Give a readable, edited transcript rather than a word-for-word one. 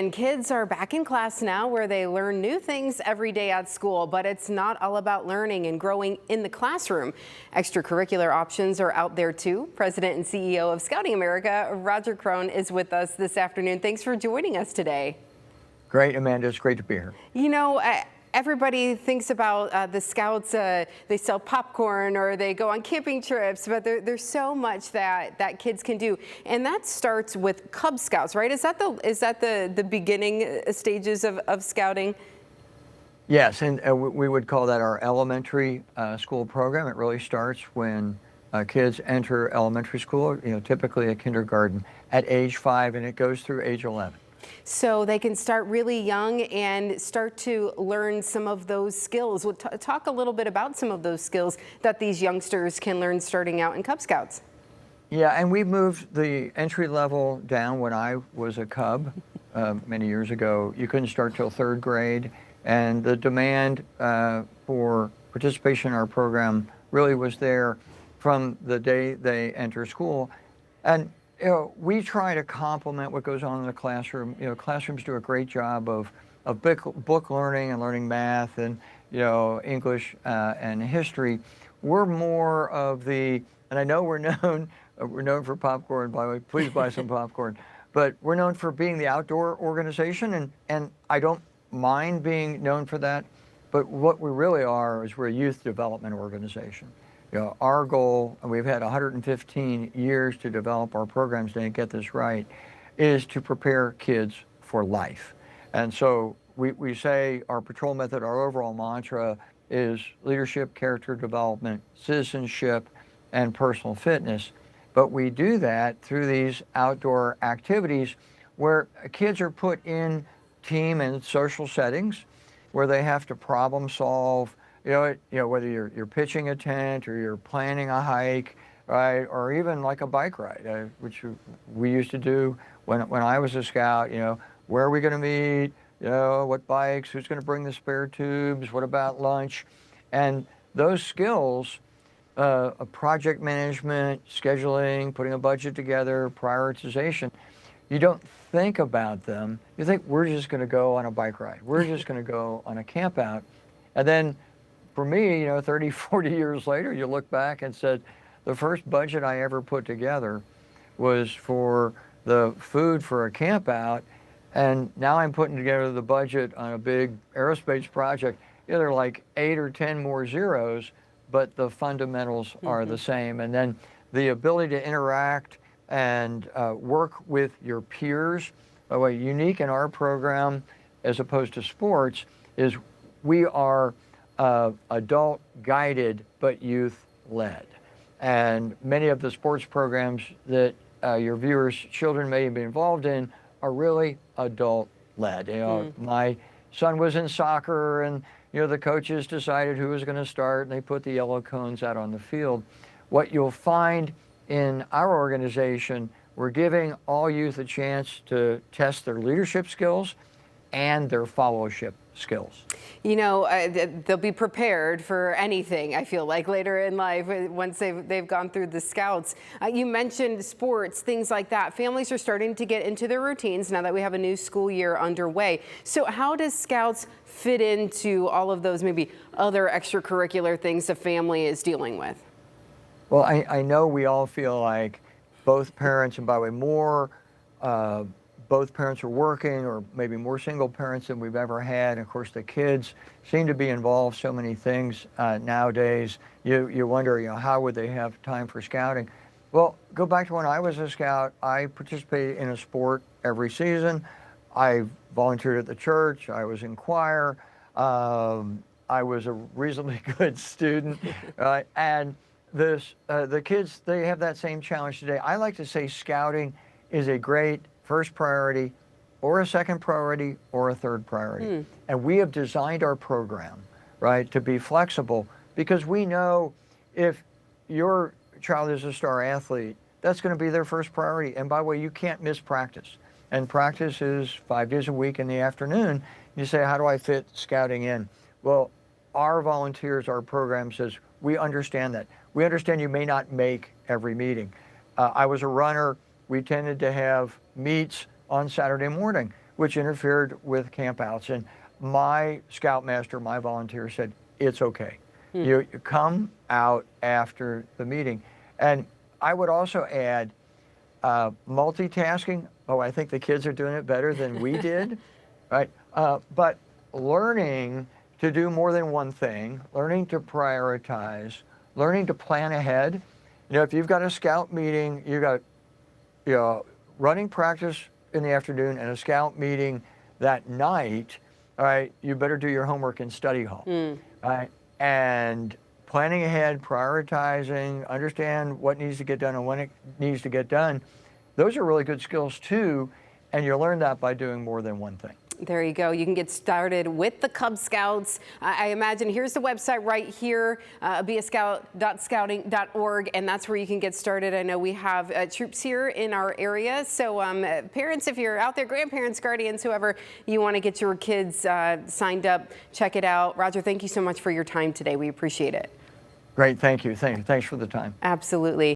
And kids are back in class now where they learn new things every day at school, but it's not all about learning and growing in the classroom. Extracurricular options are out there too. President and CEO of Scouting America, Roger Krone, is with us this afternoon. Thanks for joining us today. Great, Amanda. It's great to be here. Everybody thinks about the Scouts, they sell popcorn or they go on camping trips, but there's so much that kids can do. And that starts with Cub Scouts, right? Is that the beginning stages of scouting? Yes, and we would call that our elementary school program. It really starts when kids enter elementary school, typically a kindergarten at age 5, and it goes through age 11. So they can start really young and start to learn some of those skills. We'll talk a little bit about some of those skills that these youngsters can learn starting out in Cub Scouts. Yeah, and we moved the entry level down when I was a Cub many years ago. You couldn't start till 3rd grade, and the demand for participation in our program really was there from the day they enter school. And we try to complement what goes on in the classroom. Classrooms do a great job of book learning and learning math and, English and history. We're more of and I know we're known for popcorn, by the way, please buy some popcorn, but we're known for being the outdoor organization, and I don't mind being known for that, but what we really are is we're a youth development organization. Our goal, and we've had 115 years to develop our programs to get this right, is to prepare kids for life. And so we say our patrol method, our overall mantra is leadership, character development, citizenship, and personal fitness. But we do that through these outdoor activities where kids are put in team and social settings where they have to problem solve. Whether you're pitching a tent or you're planning a hike, right, or even like a bike ride, which we used to do when I was a scout. Where are we going to meet? What bikes? Who's going to bring the spare tubes? What about lunch? And those skills, project management, scheduling, putting a budget together, prioritization, you don't think about them. You think we're just going to go on a bike ride. We're just going to go on a camp out, and then. For me, 30, 40 years later, you look back and said, the first budget I ever put together was for the food for a camp out, and now I'm putting together the budget on a big aerospace project. There are like 8 or 10 more zeros, but the fundamentals are the same. And then the ability to interact and work with your peers. By the way, unique in our program, as opposed to sports, is we are adult guided but youth led, and many of the sports programs that your viewers' children may be involved in are really adult led. My son was in soccer, and the coaches decided who was going to start, and they put the yellow cones out on the field. What you'll find in our organization, we're giving all youth a chance to test their leadership skills and their followership skills. They'll be prepared for anything, I feel like, later in life once they've gone through the Scouts. You mentioned sports, things like that. Families are starting to get into their routines now that we have a new school year underway. So how does Scouts fit into all of those maybe other extracurricular things a family is dealing with? Well, I know we all feel like both parents, and by the way, both parents are working, or maybe more single parents than we've ever had. And of course, the kids seem to be involved so many things nowadays. You wonder, how would they have time for scouting? Well, go back to when I was a scout. I participated in a sport every season. I volunteered at the church. I was in choir. I was a reasonably good student. And the kids, they have that same challenge today. I like to say scouting is a great first priority, or a second priority, or a third priority. And we have designed our program, right, to be flexible, because we know if your child is a star athlete, that's going to be their first priority. And by the way, you can't miss practice. And practice is 5 days a week in the afternoon. You say, how do I fit scouting in? Well, our volunteers, our program says, we understand that. We understand you may not make every meeting. I was a runner. We tended to have meets on Saturday morning. which interfered with campouts. And my scoutmaster, my volunteer said, it's okay. You come out after the meeting. And I would also add multitasking. Oh, I think the kids are doing it better than we did, right? But learning to do more than one thing, learning to prioritize, learning to plan ahead. If you've got a scout meeting, you've got running practice in the afternoon and a scout meeting that night, all right, you better do your homework in study hall, right? And planning ahead, prioritizing, understand what needs to get done and when it needs to get done. Those are really good skills too, and you learn that by doing more than one thing. There you go. You can get started with the Cub Scouts. I imagine here's the website right here, beascout.scouting.org, and that's where you can get started. I know we have troops here in our area. So parents, if you're out there, grandparents, guardians, whoever, you want to get your kids signed up, check it out. Roger, thank you so much for your time today. We appreciate it. Great. Thank you. Thanks for the time. Absolutely.